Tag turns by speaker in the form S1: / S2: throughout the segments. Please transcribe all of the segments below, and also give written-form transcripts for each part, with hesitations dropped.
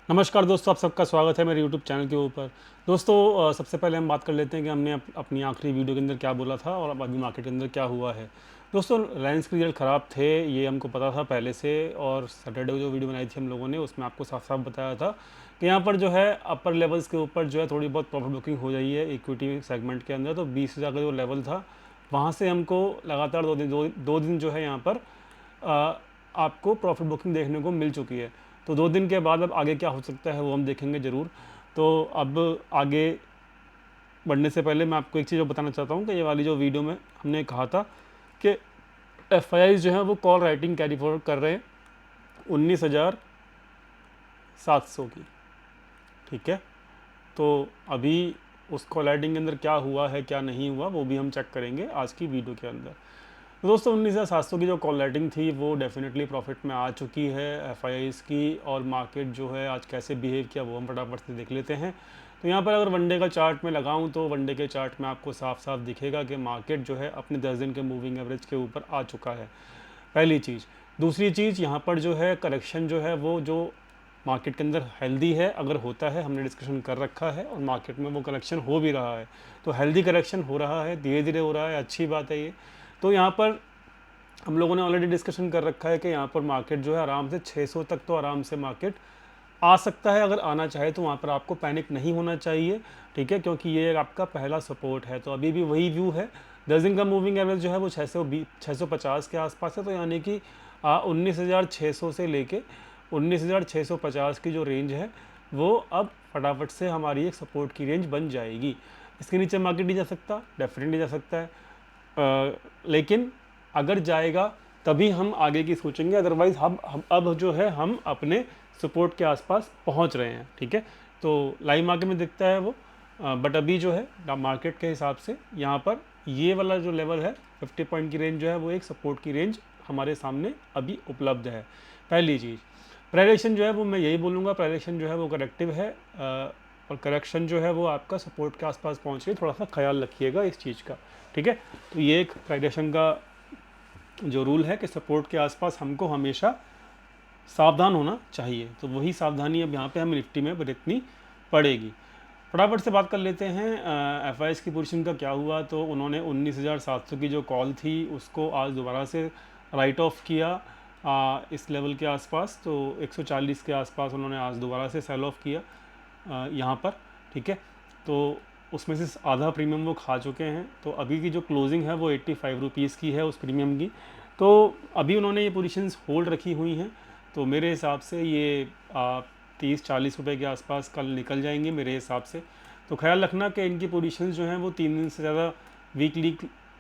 S1: नमस्कार दोस्तों, आप सबका स्वागत है मेरे यूट्यूब चैनल के ऊपर। दोस्तों, सबसे पहले हम बात कर लेते हैं कि हमने अपनी आखिरी वीडियो के अंदर क्या बोला था और अब अभी मार्केट के अंदर क्या हुआ है। दोस्तों, रिलायंस के रिजल्ट ख़राब थे, ये हमको पता था पहले से। और सैटरडे को जो वीडियो बनाई थी हम लोगों ने, उसमें आपको साफ साफ बताया था कि यहाँ पर जो है अपर लेवल्स के ऊपर जो है थोड़ी बहुत प्रॉफिट बुकिंग हो जाई है इक्विटी सेगमेंट के अंदर। तो 20,000 का जो लेवल था, वहाँ से हमको लगातार दो दिन जो है यहाँ पर अ, आपको प्रॉफिट बुकिंग देखने को मिल चुकी है। तो 2 दिन के बाद अब आगे क्या हो सकता है वो हम देखेंगे ज़रूर। तो अब आगे बढ़ने से पहले मैं आपको एक चीज़ और बताना चाहता हूँ कि ये वाली जो वीडियो में हमने कहा था कि एफ जो है वो कॉल राइटिंग कैरी फॉरवर्ड कर रहे हैं 19,700 की। ठीक है, तो अभी उस कॉल राइटिंग के अंदर क्या हुआ है क्या नहीं हुआ वो भी हम चेक करेंगे आज की वीडियो के अंदर। तो दोस्तों, 19,700 की जो कॉल राइटिंग थी वो डेफिनेटली प्रॉफिट में आ चुकी है एफ की। और मार्केट जो है आज कैसे बिहेव किया वो हम फटाफट से देख लेते हैं। तो यहाँ पर अगर वनडे का चार्ट में लगाऊं तो वनडे के चार्ट में आपको साफ साफ दिखेगा कि मार्केट जो है अपने 10 दिन के मूविंग एवरेज के ऊपर आ चुका है, पहली चीज़। दूसरी चीज़, यहाँ पर जो है करेक्शन जो है वो जो मार्केट के अंदर हेल्दी है, अगर होता है, हमने डिस्कशन कर रखा है और मार्केट में वो करेक्शन हो भी रहा है। तो हेल्दी करेक्शन हो रहा है, धीरे धीरे हो रहा है, अच्छी बात है ये। तो यहाँ पर हम लोगों ने ऑलरेडी डिस्कशन कर रखा है कि यहाँ पर मार्केट जो है आराम से 600 तक तो आराम से मार्केट आ सकता है। अगर आना चाहे तो वहाँ पर आपको पैनिक नहीं होना चाहिए, ठीक है, क्योंकि ये आपका पहला सपोर्ट है। तो अभी भी वही व्यू है। 10 दिन का मूविंग एवरेज जो है वो 650 के आसपास है। तो यानी कि 19,600 से लेके 19,650 की जो रेंज है वो अब फटाफट से हमारी एक सपोर्ट की रेंज बन जाएगी। इसके नीचे मार्केट नहीं जा सकता, डेफिनेटली जा सकता है, लेकिन अगर जाएगा तभी हम आगे की सोचेंगे। अदरवाइज़ हम अब जो है हम अपने सपोर्ट के आसपास पहुंच रहे हैं। ठीक है, तो लाइव मार्केट में दिखता है वो, बट अभी जो है मार्केट के हिसाब से यहाँ पर ये वाला जो लेवल है 50 पॉइंट की रेंज जो है वो एक सपोर्ट की रेंज हमारे सामने अभी उपलब्ध है। पहली चीज़, प्राइवेशन जो है वो मैं यही बोलूँगा, प्राइवेशन जो है वो करेक्टिव है, और करेक्शन जो है वो आपका सपोर्ट के आसपास पहुँच रही है। थोड़ा सा ख्याल रखिएगा इस चीज़ का। ठीक है, तो ये एक प्राइवेशन का जो रूल है कि सपोर्ट के आसपास हमको हमेशा सावधान होना चाहिए। तो वही सावधानी अब यहाँ पे हमें निफ्टी में बरतनी पड़ेगी। फटाफट से बात कर लेते हैं एफ की पोजीशन का क्या हुआ। तो उन्होंने 19,700 की जो कॉल थी उसको आज दोबारा से राइट ऑफ किया इस लेवल के आसपास। तो 140 के आसपास उन्होंने आज दोबारा से सेल ऑफ किया यहाँ पर। ठीक है, तो उसमें से आधा प्रीमियम वो खा चुके हैं। तो अभी की जो क्लोजिंग है वो 85 रुपीज़ की है उस प्रीमियम की। तो अभी उन्होंने ये पोजीशंस होल्ड रखी हुई हैं। तो मेरे हिसाब से ये 30-40 रुपए के आसपास कल निकल जाएंगे मेरे हिसाब से। तो ख्याल रखना कि इनकी पोजीशंस जो हैं वो 3 दिन से ज़्यादा वीकली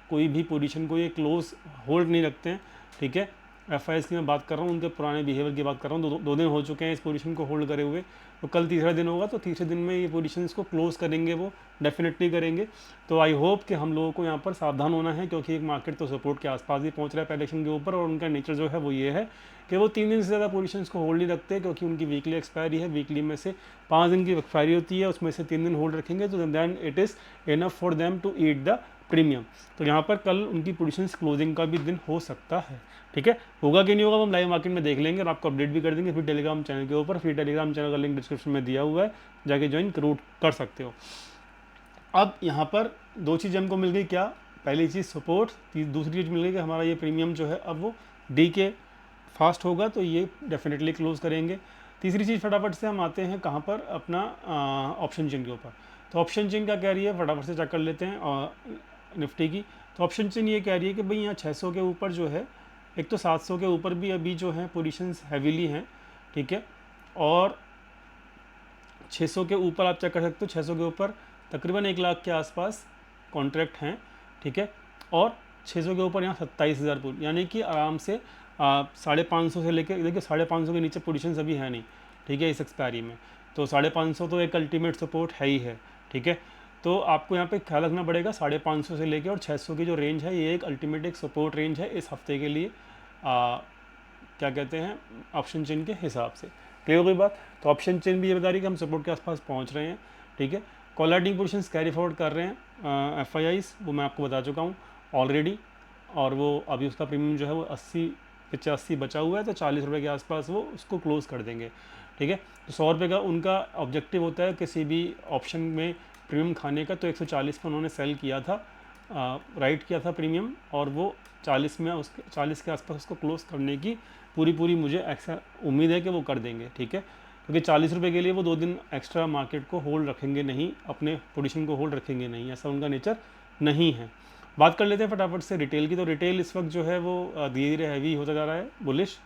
S1: कोई भी पोजीशन को ये क्लोज होल्ड नहीं रखते हैं। ठीक है, एफ की मैं बात कर रहा हूँ, उनके पुराने बिहेवियर की बात कर रहा हूँ। दो दिन हो चुके हैं इस पोजीशन को होल्ड करे हुए। तो कल तीसरा दिन होगा, तो तीसरे दिन में ये पोजीशंस को क्लोज करेंगे, वो डेफिनेटली करेंगे। तो आई होप कि हम लोगों को यहाँ पर सावधान होना है, क्योंकि एक मार्केट तो सपोर्ट के आसपास ही पहुँच रहा है प्राइवेशन के ऊपर। और उनका नेचर जो है वो ये है कि वो 3 दिन से ज़्यादा पोजीशंस को होल्ड नहीं रखते, क्योंकि उनकी वीकली एक्सपायरी है। वीकली में से 5 दिन की एक्सपायरी होती है, उसमें से 3 दिन होल्ड रखेंगे, तो then it is enough for them to eat the premium. तो यहाँ पर कल उनकी पोजीशंस क्लोजिंग का भी दिन हो सकता है। ठीक है, होगा कि नहीं होगा हम लाइव मार्केट में देख लेंगे और आपको अपडेट भी कर देंगे फिर टेलीग्राम चैनल के ऊपर। फिर टेलीग्राम चैनल का लिंक डिस्क्रिप्शन में दिया हुआ है, जाके ज्वाइन जरूर कर सकते हो। अब यहाँ पर दो चीज़ हमको मिल गई, क्या? पहली चीज़ सपोर्ट, दूसरी चीज़ मिल गई कि हमारा ये प्रीमियम जो है अब वो डी के फास्ट होगा, तो ये डेफिनेटली क्लोज करेंगे। तीसरी चीज़, फटाफट से हम आते हैं कहाँ पर, अपना ऑप्शन चेन के ऊपर। तो ऑप्शन चेन क्या कह रही है, फटाफट से चेक कर लेते हैं निफ्टी की। तो ऑप्शन चेन ये कह रही है कि भाई यहाँ 600 के ऊपर जो है, एक तो 700 के ऊपर भी अभी जो है पोजीशंस हैवीली हैं। ठीक है, और 600 के ऊपर आप चेक कर सकते हो, 600 के ऊपर तकरीबन 1 लाख के आसपास कॉन्ट्रैक्ट हैं। ठीक है, और 600 के ऊपर यहाँ 27,000 पुट, यानी कि आराम से 550 से लेकर, देखिए 550 के नीचे पोजीशंस अभी है नहीं। ठीक है, इस एक्सपायरी में तो 550 तो एक अल्टीमेट सपोर्ट है ही है। ठीक है, तो आपको यहाँ पे ख्याल रखना पड़ेगा 550 से लेकर और 600 की जो रेंज है ये एक अल्टीमेट एक सपोर्ट रेंज है इस हफ्ते के लिए, क्या कहते हैं, ऑप्शन चेन के हिसाब से। क्लियर हो गई बात? तो ऑप्शन चेन भी ये बता रही है कि हम सपोर्ट के आसपास पहुँच रहे हैं। ठीक है, कॉलर पोजीशंस कैरी फॉरवर्ड कर रहे हैं एफ वो मैं आपको बता चुका हूँ ऑलरेडी। और वो अभी उसका प्रीमियम जो है वो 80-85 बचा हुआ है, तो 40 रुपये के आसपास वो उसको क्लोज़ कर देंगे। ठीक है। तो 100 रुपये का उनका ऑब्जेक्टिव होता है किसी भी ऑप्शन में प्रीमियम खाने का। तो 140 पर उन्होंने सेल किया था, राइट किया था प्रीमियम, और वो 40 में उसके 40 के आसपास उसको क्लोज़ करने की पूरी मुझे ऐसा उम्मीद है कि वो कर देंगे, ठीक है। क्योंकि 40 रुपये के लिए वो 2 दिन एक्स्ट्रा मार्केट को होल्ड रखेंगे नहीं, अपने पोजीशन को होल्ड रखेंगे नहीं, ऐसा उनका नेचर नहीं है। बात कर लेते हैं फटाफट से रिटेल की। तो रिटेल इस वक्त जो है वो धीरे धीरे हैवी होता जा रहा है, बुलिश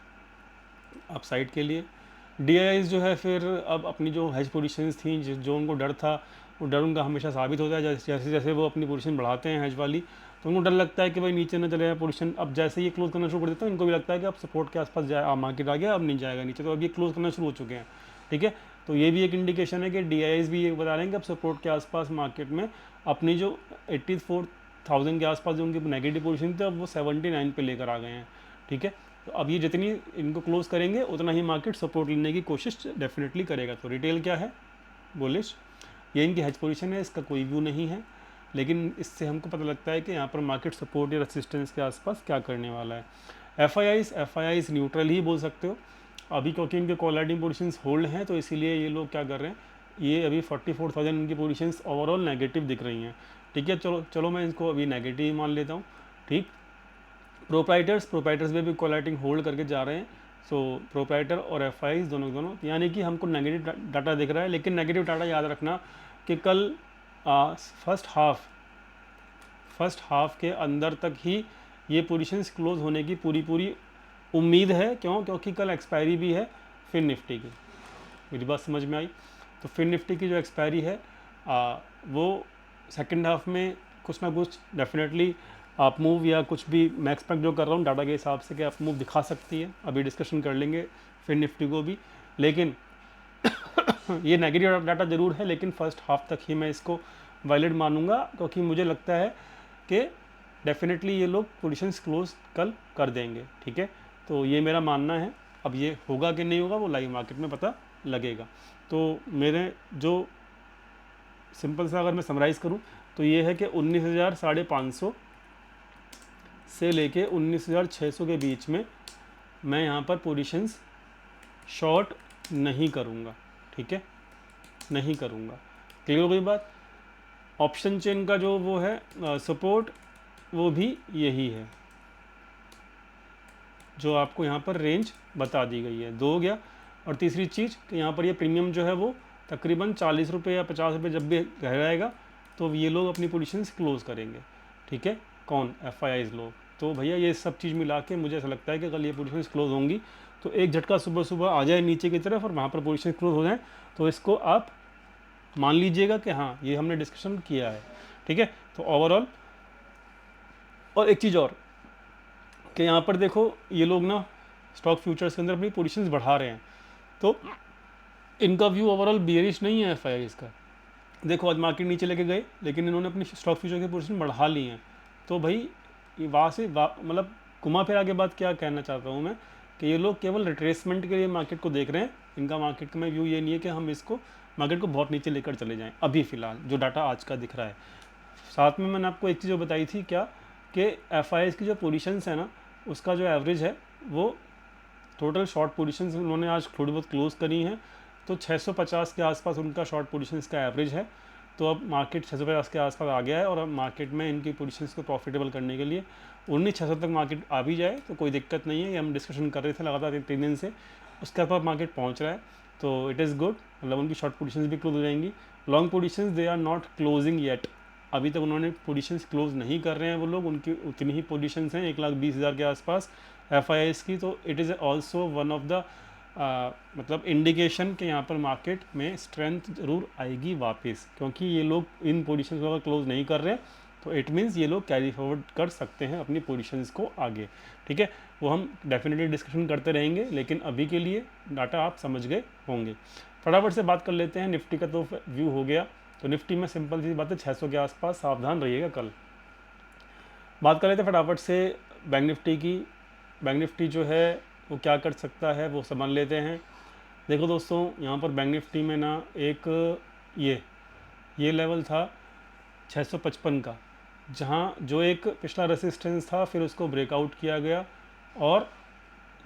S1: अपसाइड के लिए। डीआईआईज जो है फिर अब अपनी जो हेज पोजीशंस थी, जो उनको डर था, वो डर उनका हमेशा साबित होता है। जैसे जैसे वो अपनी पोजीशन बढ़ाते हैं हेज वाली, तो उनको डर लगता है कि भाई नीचे न चले जाए पोजीशन। अब जैसे ये क्लोज करना शुरू कर देता है, इनको भी लगता है कि अब सपोर्ट के आसपास जाए, मार्केट आ गया, अब नहीं जाएगा नीचे, तो अब ये क्लोज करना शुरू हो चुके हैं, ठीक है। तो ये भी एक इंडिकेशन है कि डीआईआईज भी ये बता रहे हैं कि अब सपोर्ट के आसपास मार्केट में अपनी जो 84,000 के आसपास जो उनकी नेगेटिव पोजीशन थी, अब वो 79 पे लेकर आ गए हैं, ठीक है। तो अब ये जितनी इनको क्लोज करेंगे उतना ही मार्केट सपोर्ट लेने की कोशिश डेफिनेटली करेगा। तो रिटेल क्या है, बुलिश। ये इनकी हेज पोजीशन है, इसका कोई व्यू नहीं है, लेकिन इससे हमको पता लगता है कि यहाँ पर मार्केट सपोर्ट या रेसिस्टेंस के आसपास क्या करने वाला है। एफआईआईज न्यूट्रल ही बोल सकते हो अभी, क्योंकि इनके कोलैटिंग पोजीशंस होल्ड हैं, तो इसीलिए ये लोग क्या कर रहे हैं, ये अभी 44,000 इनकी पोजीशंस ओवरऑल नेगेटिव दिख रही हैं, ठीक है। चलो मैं इसको अभी नेगेटिव मान लेता हूँ, ठीक। प्रोप्राइटर्स में भी कोलैटिंग होल्ड करके जा रहे हैं। सो प्रोप्राइटर और एफआईज दोनों, यानी कि हमको नेगेटिव डाटा दिख रहा है। लेकिन नेगेटिव डाटा याद रखना कि कल फर्स्ट हाफ के अंदर तक ही ये पोजीशंस क्लोज होने की पूरी उम्मीद है। क्योंकि कल एक्सपायरी भी है फिन निफ्टी की। मेरी बात समझ में आई? तो फिन निफ्टी की जो एक्सपायरी है वो सेकेंड हाफ में कुछ ना कुछ डेफिनेटली आप मूव या कुछ भी मैं एक्सपेक्ट जो कर रहा हूँ डाटा के हिसाब से कि आप मूव दिखा सकती है। अभी डिस्कशन कर लेंगे फिन निफ्टी को भी, लेकिन ये नेगेटिव डाटा ज़रूर है, लेकिन फर्स्ट हाफ तक ही मैं इसको वैलिड मानूंगा, क्योंकि मुझे लगता है कि डेफिनेटली ये लोग पोजीशंस क्लोज कल कर देंगे, ठीक है। तो ये मेरा मानना है। अब ये होगा कि नहीं होगा वो लाइव मार्केट में पता लगेगा। तो मेरे जो सिंपल सा अगर मैं समराइज़ करूँ तो ये है कि 19,550 से लेके 19,600 के बीच में मैं यहाँ पर पोजीशंस शॉर्ट नहीं करूँगा, ठीक है, नहीं करूँगा। क्लियर हो गई बात? ऑप्शन चेन का जो वो है सपोर्ट, वो भी यही है जो आपको यहाँ पर रेंज बता दी गई है। 2 हो गया। और तीसरी चीज़ कि यहाँ पर ये प्रीमियम जो है वो तकरीबन 40 रुपये या 50 रुपये जब भी रह जाएगा तो ये लोग अपनी पोजीशंस क्लोज करेंगे, ठीक है। कौन? एफआईआईज लोग। तो भैया ये सब चीज़ मिला के मुझे ऐसा लगता है कि कल ये पोजीशंस क्लोज होंगी, तो एक झटका सुबह सुबह आ जाए नीचे की तरफ और वहाँ पर पोजीशन क्लोज हो जाए, तो इसको आप मान लीजिएगा कि हाँ ये हमने डिस्कशन किया है, ठीक है। तो ओवरऑल और एक चीज़ और कि यहाँ पर देखो ये लोग ना स्टॉक फ्यूचर्स के अंदर अपनी पोजीशंस बढ़ा रहे हैं, तो इनका व्यू ओवरऑल बियरिश नहीं है एफआईआईज का। देखो आज मार्केट नीचे लेके गए, लेकिन इन्होंने अपनी स्टॉक फ्यूचर की पोजीशन बढ़ा ली हैं। तो भाई ये वहाँ से मतलब घुमा फिरा के बात क्या कहना चाहता हूँ मैं कि ये लोग केवल रिट्रेसमेंट के लिए मार्केट को देख रहे हैं। इनका मार्केट में व्यू ये नहीं है कि हम इसको मार्केट को बहुत नीचे लेकर चले जाएं अभी फ़िलहाल जो डाटा आज का दिख रहा है। साथ में मैंने आपको एक चीज़ बताई थी क्या कि एफआईआईज की जो पोजीशंस है ना उसका जो एवरेज है वो टोटल शॉर्ट पोजीशंस उन्होंने आज थोड़ी बहुत क्लोज करी हैं, तो 650 के आसपास उनका शॉर्ट पोजीशंस का एवरेज है। तो अब मार्केट 650 के आसपास आ गया है और अब मार्केट में इनकी पोजीशंस को प्रॉफिटेबल करने के लिए 19,600 तक मार्केट आ भी जाए तो कोई दिक्कत नहीं है। ये हम डिस्कशन कर रहे थे लगातार 3 दिन से, उसके बाद मार्केट पहुंच रहा है, तो इट इज़ गुड। मतलब उनकी शॉर्ट पोजीशंस भी क्लोज हो जाएंगी। Long positions they are not closing yet, अभी तक उन्होंने पोजीशंस क्लोज नहीं कर रहे हैं वो लोग, उनकी उतनी ही पोजीशंस हैं 1,20,000 के आसपास एफआईआईज की। तो it is also one of the मतलब इंडिकेशन कि यहाँ पर मार्केट में स्ट्रेंथ ज़रूर आएगी वापस, क्योंकि ये लोग इन पोजीशंस को अगर क्लोज नहीं कर रहे हैं तो इट मीन्स ये लोग कैरी फॉरवर्ड कर सकते हैं अपनी पोजीशंस को आगे, ठीक है। वो हम डेफिनेटली डिस्कशन करते रहेंगे, लेकिन अभी के लिए डाटा आप समझ गए होंगे। फटाफट से बात कर लेते हैं निफ्टी का। तो व्यू हो गया, तो निफ्टी में सिंपल सी बात है 600 के आसपास सावधान रहिएगा कल। बात कर लेते हैं फटाफट से बैंक निफ्टी की। बैंक निफ्टी जो है वो क्या कर सकता है वो समझ लेते हैं। देखो दोस्तों, यहाँ पर बैंक निफ्टी में ना एक ये लेवल था 655 का, जहाँ जो एक पिछला रेसिस्टेंस था फिर उसको ब्रेकआउट किया गया और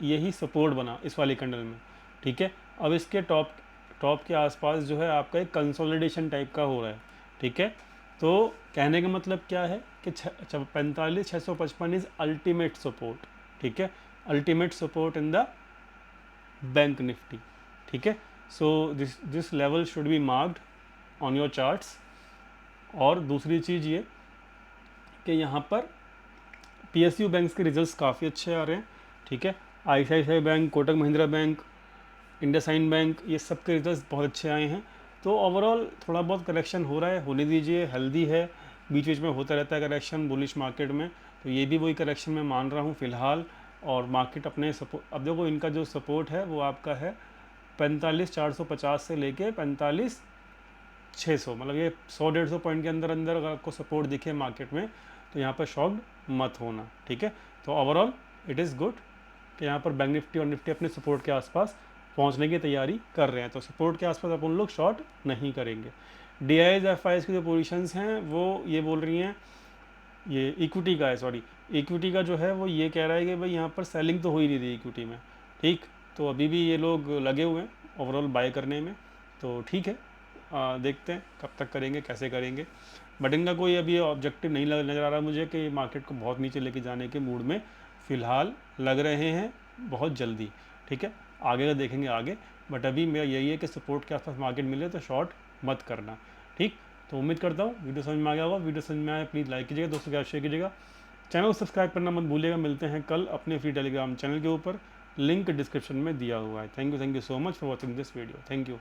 S1: यही सपोर्ट बना इस वाली कैंडल में, ठीक है। अब इसके टॉप के आसपास जो है आपका एक कंसोलिडेशन टाइप का हो रहा है, ठीक है। तो कहने का मतलब क्या है कि 45,655 इज अल्टीमेट सपोर्ट, ठीक है, ultimate support in the bank Nifty, ठीक है। So this level should be marked on your charts. और दूसरी चीज़ ये कि यहाँ पर PSU बैंक्स के रिजल्ट्स काफ़ी अच्छे आ रहे हैं, ठीक है। ICICI bank, Kotak Mahindra bank, IndusInd bank, ये सब के रिजल्ट्स बहुत अच्छे आए हैं। तो ओवरऑल थोड़ा बहुत करेक्शन हो रहा है, होने दीजिए, हेल्दी है, बीच बीच में होता रहता है करेक्शन बुलिश मार्केट में। तो ये भी वही करेक्शन मैं मान रहा हूँ फ़िलहाल। और मार्केट अपने सपोर्ट, अब देखो इनका जो सपोर्ट है वो आपका है 45,450 से लेके 45,600, मतलब ये 100-150 पॉइंट के अंदर अंदर अगर आपको सपोर्ट दिखे मार्केट में तो यहाँ पर शॉक्ड मत होना, ठीक है। तो ओवरऑल इट इज़ गुड कि यहाँ पर बैंक निफ्टी और निफ्टी अपने सपोर्ट के आसपास पहुँचने की तैयारी कर रहे हैं। तो सपोर्ट के आसपास अपन लोग शॉर्ट नहीं करेंगे। DIs FIs की जो पोजीशंस हैं वो ये बोल रही हैं, ये इक्विटी का है, सॉरी, इक्विटी का जो है वो ये कह रहा है कि भाई यहाँ पर सेलिंग तो हो ही नहीं रही इक्विटी में, ठीक। तो अभी भी ये लोग लगे हुए हैं ओवरऑल बाय करने में, तो ठीक है, देखते हैं कब तक करेंगे, कैसे करेंगे। बट इनका कोई अभी ऑब्जेक्टिव नहीं नज़र आ रहा मुझे कि मार्केट को बहुत नीचे लेके जाने के मूड में फ़िलहाल लग रहे हैं बहुत जल्दी, ठीक है। आगे का देखेंगे आगे, बट अभी मेरा यही है कि सपोर्ट के आसपास मार्केट मिले तो शॉर्ट मत करना, ठीक। तो उम्मीद करता हूँ वीडियो समझ में आ गया होगा। वीडियो समझ में आया प्लीज़ लाइक कीजिएगा, दोस्तों के साथ शेयर कीजिएगा, चैनल को सब्सक्राइब करना मत भूलिएगा। मिलते हैं कल अपने फ्री टेलीग्राम चैनल के ऊपर, लिंक डिस्क्रिप्शन में दिया हुआ है। Thank you so much for watching this video, thank you.